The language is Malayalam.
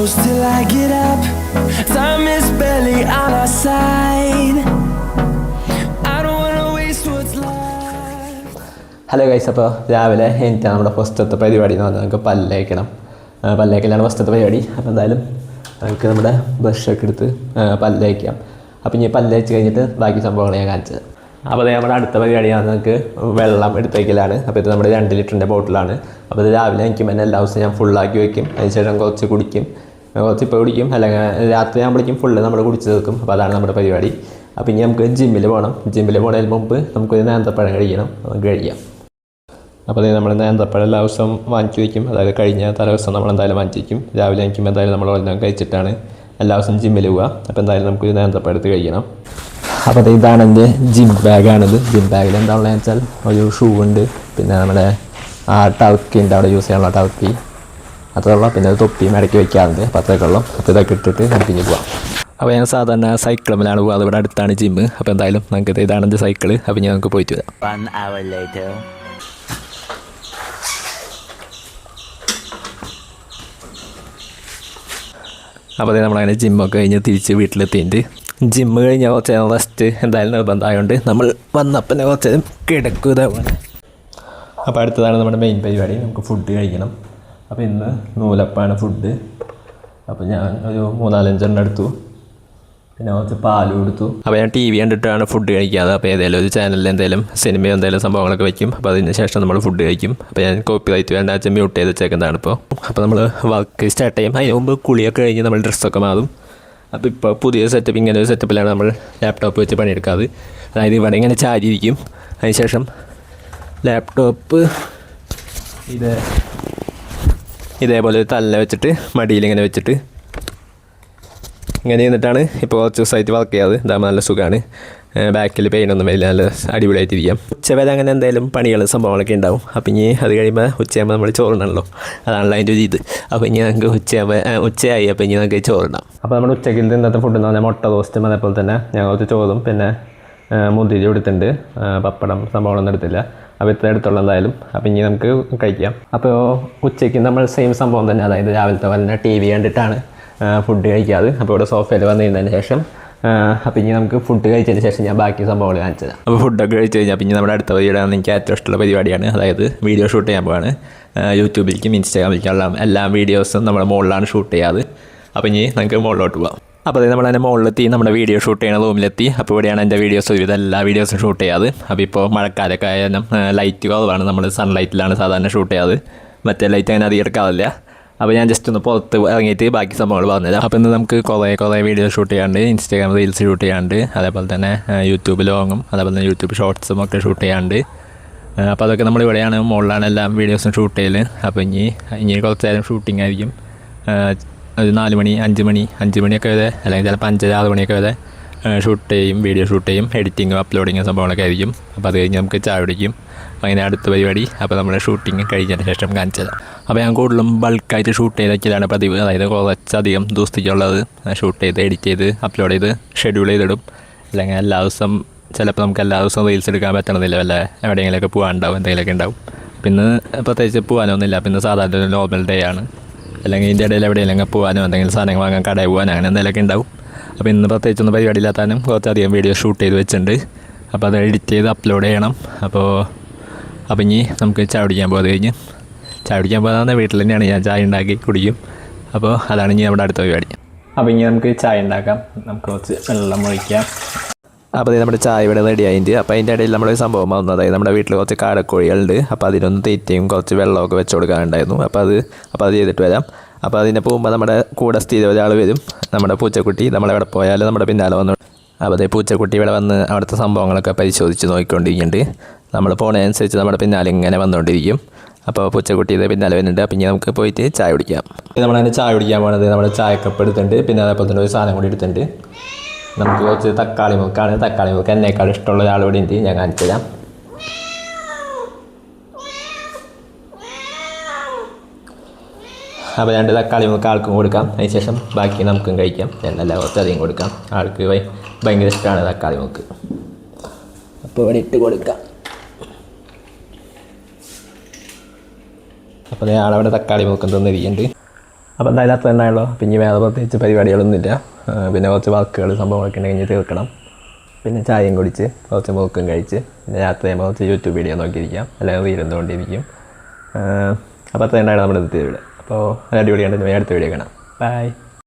close till I get up. Time is barely on our side. I don't wanna waste what's left. Hello guys, അപ്പോൾ രാവിലെ എനിക്ക് നമ്മുടെ ഫസ്റ്റത്തെ പരിപാടി എന്ന് പറഞ്ഞാൽ നമുക്ക് പല്ലേക്കലാണ് ഫസ്റ്റത്തെ പരിപാടി. അപ്പോൾ എന്തായാലും നമുക്ക് നമ്മുടെ ബ്രഷൊക്കെ എടുത്ത് പല്ലേക്കാം. അപ്പോൾ ഇനി പല്ലേച്ച് കഴിഞ്ഞിട്ട് ബാക്കി സംഭവങ്ങൾ ഞാൻ കാണിച്ചത്. അപ്പോൾ അത് നമ്മുടെ അടുത്ത പരിപാടിയാണ് നമുക്ക് വെള്ളം എടുത്ത് വയ്ക്കലാണ്. അപ്പോൾ ഇത് നമ്മുടെ 2 ലിറ്ററിൻ്റെ ബോട്ടിലാണ്. അപ്പോൾ ഇത് രാവിലെ എനിക്ക് തന്നെ എല്ലാ ദിവസവും ഞാൻ ഫുള്ളാക്കി വയ്ക്കും. അതിനുശേഷം കുറച്ച് കുടിക്കും, കുറച്ച് ഇപ്പോൾ കുടിക്കും, അല്ലെങ്കിൽ രാത്രി ആകുമ്പോഴേക്കും ഫുള്ള് നമ്മൾ കുടിച്ച് തീർക്കും. അപ്പോൾ അതാണ് നമ്മുടെ പരിപാടി. അപ്പോൾ ഇനി നമുക്ക് ജിമ്മിൽ പോകണം. ജിമ്മിൽ പോകുന്നതിന് മുമ്പ് നമുക്കൊരു നേന്ത്രപ്പഴം കഴിക്കണം, നമുക്ക് കഴിക്കാം. അപ്പോൾ അത് നമ്മൾ നേന്ത്രപ്പഴം എല്ലാ ദിവസവും വാങ്ങിച്ച് വയ്ക്കും. അതായത് കഴിഞ്ഞ തലേദിവസം നമ്മൾ എന്തായാലും വാങ്ങിച്ച് വയ്ക്കും. രാവിലെ എനിക്കും എന്തായാലും നമ്മൾ എല്ലാം കഴിച്ചിട്ടാണ് എല്ലാ ദിവസവും ജിമ്മിൽ പോവുക. അപ്പോൾ എന്തായാലും നമുക്കൊരു നേന്ത്രപ്പഴം എടുത്ത് കഴിക്കണം. അപ്പോൾ ഇതാണ് എൻ്റെ ജിം ബാഗാണിത്. ജിം ബാഗിൽ എന്താണെന്ന് വെച്ചാൽ ഒരു ഷൂ ഉണ്ട്, പിന്നെ നമ്മുടെ ആ ടർക്കി ഉണ്ട്, അവിടെ യൂസ് ചെയ്യാനുള്ള ടർക്കി അത്രയുള്ള, പിന്നെ ഒരു തൊപ്പിയും ഇടയ്ക്ക് വയ്ക്കാറുണ്ട്. അപ്പോൾ അത്രയൊക്കെ ഉള്ളൂ. അപ്പോൾ ഇതൊക്കെ ഇട്ടിട്ട് നമുക്ക് ഇനി പോവാം. അപ്പോൾ ഞാൻ സാധാരണ സൈക്കിളിലാണ് പോകുക. അതിവിടെ അടുത്താണ് ജിമ്മ്. അപ്പോൾ എന്തായാലും നമുക്ക് ഇതാണ് എൻ്റെ സൈക്കിള്. അപ്പോൾ ഇനി നമുക്ക് പോയിട്ട് വരാം. 1 hour later. അപ്പോൾ നമ്മളങ്ങനെ ജിമ്മൊക്കെ കഴിഞ്ഞ് തിരിച്ച് വീട്ടിലെത്തിയിട്ട് ജിമ്മ് കഴിഞ്ഞാൽ കുറച്ച് നേരം റെസ്റ്റ് എന്തായാലും നിർബന്ധമായതുകൊണ്ട് നമ്മൾ വന്നപ്പം കുറച്ച് നേരം കിടക്കുക ഇതേപോലെ. അപ്പോൾ അടുത്തതാണ് നമ്മുടെ മെയിൻ പരിപാടി, നമുക്ക് ഫുഡ് കഴിക്കണം. അപ്പോൾ ഇന്ന് നൂലപ്പാണ് ഫുഡ്. അപ്പോൾ ഞാൻ ഒരു 3-4 എടുത്തു, പിന്നെ കുറച്ച് പാലും എടുത്തു. അപ്പോൾ ഞാൻ TV കണ്ടിട്ടാണ് ഫുഡ് കഴിക്കാതെ. അപ്പോൾ ഏതെങ്കിലും ഒരു ചാനലിൽ എന്തെങ്കിലും സിനിമയോ എന്തെങ്കിലും സംഭവങ്ങളൊക്കെ വയ്ക്കും. അപ്പോൾ അതിന് ശേഷം നമ്മൾ ഫുഡ് കഴിക്കും. അപ്പോൾ ഞാൻ കോപ്പി റൈറ്റ് വേണ്ട മ്യൂട്ട് ചെയ്ത് വെച്ചേക്കുന്നതാണ് ഇപ്പോൾ. അപ്പോൾ നമ്മൾ വർക്ക് സ്റ്റാർട്ട് ചെയ്യും. അതിന് മുമ്പ് കുളിയൊക്കെ കഴിഞ്ഞ് നമ്മൾ ഡ്രസ്സൊക്കെ മാറും. അപ്പോൾ ഇപ്പോൾ പുതിയ സെറ്റപ്പ്, ഇങ്ങനെ ഒരു സെറ്റപ്പിലാണ് നമ്മൾ ലാപ്ടോപ്പ് വെച്ച് പണിയെടുക്കാറ്. അതായത് ഇവിടെ ഇങ്ങനെ ചാരിയിരിക്കും. അതിനുശേഷം ലാപ്ടോപ്പ് ഇതേപോലെ തല വെച്ചിട്ട് മടിയിലിങ്ങനെ വെച്ചിട്ട് ഇങ്ങനെ നിന്നിട്ടാണ് ഇപ്പോൾ കുറച്ച് ദിവസമായിട്ട് വർക്ക് ചെയ്യാറ്. ഇതാകുമ്പോൾ നല്ല സുഖമാണ്. ബാക്കിൽ പെയിനൊന്നും വരില്ല, നല്ല അടിപൊളിയായിട്ടിരിക്കാം. ഉച്ചവരെ അങ്ങനെ എന്തെങ്കിലും പണികൾ സംഭവങ്ങളൊക്കെ ഉണ്ടാവും. അപ്പോൾ ഇനി അത് കഴിയുമ്പോൾ ഉച്ചയാകുമ്പോൾ നമ്മൾ ചോറുണ്ടല്ലോ, അതാണല്ലോ അതിൻ്റെ ഒരു ഇത്. അപ്പോൾ ഇനി നമുക്ക് ഉച്ചയായി. അപ്പോൾ ഇനി നമുക്ക് ചോറുണ്ടാം. അപ്പോൾ നമ്മുടെ ഉച്ചയ്ക്ക് ഇന്നത്തെ ഫുഡ് എന്ന് പറഞ്ഞാൽ മുട്ട റോസ്റ്റും, അതേപോലെ തന്നെ ഞാൻ കുറച്ച് ചോറും പിന്നെ മുന്തിരി എടുത്തിട്ടുണ്ട്. പപ്പടം സംഭവങ്ങളൊന്നും എടുത്തില്ല. അപ്പോൾ ഇത്ര എടുത്തുള്ള എന്തായാലും. അപ്പോൾ ഇനി നമുക്ക് കഴിക്കാം. അപ്പോൾ ഉച്ചയ്ക്ക് നമ്മൾ സെയിം സംഭവം തന്നെ, അതായത് രാവിലത്തെ പോലെ TV കണ്ടിട്ടാണ് ഫുഡ് കഴിക്കാറ്. അപ്പോൾ ഇവിടെ സോഫയിൽ വന്നിരുന്നതിന് ശേഷം അപ്പോൾ ഇനി നമുക്ക് ഫുഡ് കഴിച്ചതിന് ശേഷം ഞാൻ ബാക്കി സംഭവങ്ങൾ കാണിച്ചത്. അപ്പോൾ ഫുഡൊക്കെ കഴിച്ച് കഴിഞ്ഞാൽ പിന്നെ നമ്മുടെ അടുത്ത പരിപാടിയാണ് എനിക്ക് ഏറ്റവും ഇഷ്ടമുള്ള പരിപാടിയാണ്. അതായത് വീഡിയോ ഷൂട്ട് ചെയ്യാൻ പോവാണ്. യൂട്യൂബിലേക്കും ഇൻസ്റ്റാഗ്രാമിലേക്കും എല്ലാ വീഡിയോസും നമ്മുടെ മുകളിലാണ് ഷൂട്ട് ചെയ്യാറ്. അപ്പോൾ ഇനി നമുക്ക് മുകളിലോട്ട് പോകാം. അപ്പോൾ അത് നമ്മൾ തന്നെ മുകളിലെത്തി നമ്മുടെ വീഡിയോ ഷൂട്ട് ചെയ്യുന്ന റൂമിലെത്തി. അപ്പോൾ ഇവിടെയാണ് എൻ്റെ വീഡിയോസ് ഒരുവിധം എല്ലാ വീഡിയോസും ഷൂട്ട് ചെയ്യാറ്. അപ്പോൾ ഇപ്പോൾ മഴക്കാലൊക്കെ ആയാലും ലൈറ്റ് കുറവാണ്, നമ്മൾ സൺലൈറ്റിലാണ് സാധാരണ ഷൂട്ട് ചെയ്യാറ്. മറ്റേ ലൈറ്റ് അങ്ങനെ അധികം എടുക്കാറില്ല. അപ്പോൾ ഞാൻ ജസ്റ്റ് ഒന്ന് പുറത്ത് ഇറങ്ങിയിട്ട് ബാക്കി സംഭവങ്ങൾ പറഞ്ഞുതരാം. അപ്പോൾ ഇന്ന് നമുക്ക് കുറേ വീഡിയോ ഷൂട്ട് ചെയ്യാണ്ട്, ഇൻസ്റ്റാഗ്രാം റീൽസ് ഷൂട്ട് ചെയ്യാണ്ട്, അതേപോലെ തന്നെ യൂട്യൂബ് ലോങ്ങും അതേപോലെ തന്നെ യൂട്യൂബ് ഷോർട്സും ഒക്കെ ഷൂട്ട് ചെയ്യാണ്ട്. അപ്പോൾ അതൊക്കെ നമ്മൾ ഇവിടെയാണ്, മുകളിലാണ് എല്ലാ വീഡിയോസും ഷൂട്ട് ചെയ്യൽ. അപ്പോൾ ഇനി കുറച്ച് നേരം ഷൂട്ടിംഗ് ആയിരിക്കും. ഒരു 4 മണി 5 മണിയൊക്കെ വരെ, അല്ലെങ്കിൽ ചിലപ്പോൾ 5-6 മണിയൊക്കെ വരെ വീഡിയോ ഷൂട്ട് ചെയ്യും, എഡിറ്റിങ്ങും അപ്ലോഡിങ്ങും സംഭവങ്ങളൊക്കെ ആയിരിക്കും. അപ്പോൾ അത് കഴിഞ്ഞ് നമുക്ക് ചായ കുടിക്കും. അപ്പോൾ അങ്ങനെ അടുത്ത പരിപാടി. അപ്പോൾ നമ്മുടെ ഷൂട്ടിങ് കഴിഞ്ഞതിന് ശേഷം കാണിച്ചത്. അപ്പോൾ ഞാൻ കൂടുതലും ബൾക്കായിട്ട് ഷൂട്ട് ചെയ്തൊക്കെയാണ് പതിവ്. അതായത് കുറച്ചധികം ദിവസത്തേക്കുള്ളത് ഷൂട്ട് ചെയ്ത് എഡിറ്റ് ചെയ്ത് അപ്ലോഡ് ചെയ്ത് ഷെഡ്യൂൾ ചെയ്തിടും. അല്ലെങ്കിൽ എല്ലാ ദിവസം ചിലപ്പോൾ നമുക്ക് എല്ലാ ദിവസവും റീൽസ് എടുക്കാൻ പറ്റണമെന്നില്ല, വല്ല എവിടെയെങ്കിലുമൊക്കെ പോകാനുണ്ടാവും, എന്തെങ്കിലുമൊക്കെ ഉണ്ടാവും. പിന്നെ പ്രത്യേകിച്ച് പോകാനൊന്നുമില്ല. പിന്നെ സാധാരണ ഒരു നോർമൽ ഡേ ആണ്. അല്ലെങ്കിൽ ഇതിൻ്റെ ഇടയിൽ എവിടെയെങ്കിലും പോകാനോ എന്തെങ്കിലും സാധനങ്ങൾ വാങ്ങാൻ കടയിൽ പോകാനോ അങ്ങനെ എന്തെങ്കിലുമൊക്കെ ഉണ്ടാവും. അപ്പോൾ ഇന്ന് പ്രത്യേകിച്ചൊന്നും പരിപാടി ഇല്ലാത്താനും കുറച്ചധികം വീഡിയോ ഷൂട്ട് ചെയ്ത് വെച്ചിട്ടുണ്ട്. അപ്പോൾ അത് എഡിറ്റ് ചെയ്ത് അപ്ലോഡ് ചെയ്യണം. അപ്പോൾ ഇനി നമുക്ക് ചായ കുടിക്കാൻ പോകുന്നത് കഴിഞ്ഞ് ചായ കുടിക്കാൻ പോകുന്നത് വീട്ടിൽ തന്നെയാണ്, ഞാൻ ചായ ഉണ്ടാക്കി കുടിക്കും. അപ്പോൾ അതാണ് ഇനി നമ്മുടെ അടുത്ത പരിപാടി. അപ്പോൾ ഇനി നമുക്ക് ചായ ഉണ്ടാക്കാം. നമുക്ക് കുറച്ച് വെള്ളം ഒഴിക്കാം. അപ്പോൾ നമ്മുടെ ചായ ഇവിടെ റെഡി ആയിട്ട്. അപ്പോൾ അതിൻ്റെ ഇടയിൽ നമ്മളൊരു സംഭവം വന്നു. അതായത് നമ്മുടെ വീട്ടിൽ കുറച്ച് കാടക്കോഴികളുണ്ട്. അപ്പോൾ അതിനൊന്ന് തീറ്റയും കുറച്ച് വെള്ളമൊക്കെ വെച്ച് കൊടുക്കാനുണ്ടായിരുന്നു. അപ്പോൾ അത് ചെയ്തിട്ട് വരാം. അപ്പോൾ അതിനെ പോകുമ്പോൾ നമ്മുടെ കൂടെ സ്ഥിരം ഒരാൾ വരും, നമ്മുടെ പൂച്ചക്കുട്ടി. നമ്മളെവിടെ പോയാലും നമ്മുടെ പിന്നാലെ വന്നു. അപ്പോൾ അതേ പൂച്ചക്കുട്ടി ഇവിടെ വന്ന് അവിടുത്തെ സംഭവങ്ങളൊക്കെ പരിശോധിച്ച് നോക്കിക്കൊണ്ടിരിക്കുന്നുണ്ട്. നമ്മൾ പോണതനുസരിച്ച് നമ്മുടെ പിന്നാലെ ഇങ്ങനെ വന്നുകൊണ്ടിരിക്കും. അപ്പോൾ പൂച്ചക്കുട്ടി ഇത് പിന്നാലെ വരുന്നുണ്ട്. അപ്പോൾ ഇനി നമുക്ക് പോയിട്ട് ചായ കുടിക്കാം. നമ്മളതിന് ചായ കുടിക്കാൻ പോകണത് നമ്മുടെ ചായക്കപ്പ് എടുത്തിട്ടുണ്ട്. പിന്നെ അതേപോലെ തന്നെ ഒരു സാധനം കൂടി എടുത്തിട്ടുണ്ട്. നമുക്ക് കുറച്ച് തക്കാളി മുക്കാണ്. തക്കാളി മുക്ക് എന്നേക്കാൾ ഇഷ്ടമുള്ള ഒരാൾ ഇവിടെ ഉണ്ട്, ഞാൻ കാണിച്ചു തരാം. അപ്പോൾ 2 തക്കാളി മുക്ക് ആൾക്കും കൊടുക്കാം. അതിനുശേഷം ബാക്കി നമുക്കും കഴിക്കാം. എന്നല്ല കുറച്ചധികം കൊടുക്കാം. ആൾക്ക് ഭയങ്കര ഇഷ്ടമാണ് തക്കാളി മുക്ക്. അപ്പോൾ ഇവിടെ ഇട്ട് കൊടുക്കാം. അപ്പോൾ ആളവിടെ തക്കാളി മുക്കം തന്നിരിക്കുന്നുണ്ട്. അപ്പോൾ എന്തായാലും അത്ര ഉണ്ടായുള്ളൂ. പിന്നെ വേറെ പ്രത്യേകിച്ച് പരിപാടികളൊന്നുമില്ല. പിന്നെ കുറച്ച് വർക്കുകൾ സംഭവങ്ങളൊക്കെ ഉണ്ടെങ്കിൽ തീർക്കണം. പിന്നെ ചായയും കുടിച്ച് കുറച്ച് മുറുക്കും കഴിച്ച് പിന്നെ രാത്രിയാകുമ്പോൾ കുറച്ച് യൂട്യൂബ് വീഡിയോ നോക്കിയിരിക്കാം, അല്ലെങ്കിൽ റീലെന്തുകൊണ്ടിരിക്കും. അപ്പോൾ അത്ര ഉണ്ടായിരുന്നു നമ്മുടെ ഇന്നത്തെ വീഡിയോ. അപ്പോൾ അടിപൊളിയാണ്. അടുത്ത വീഡിയോ കാണാം. ബൈ.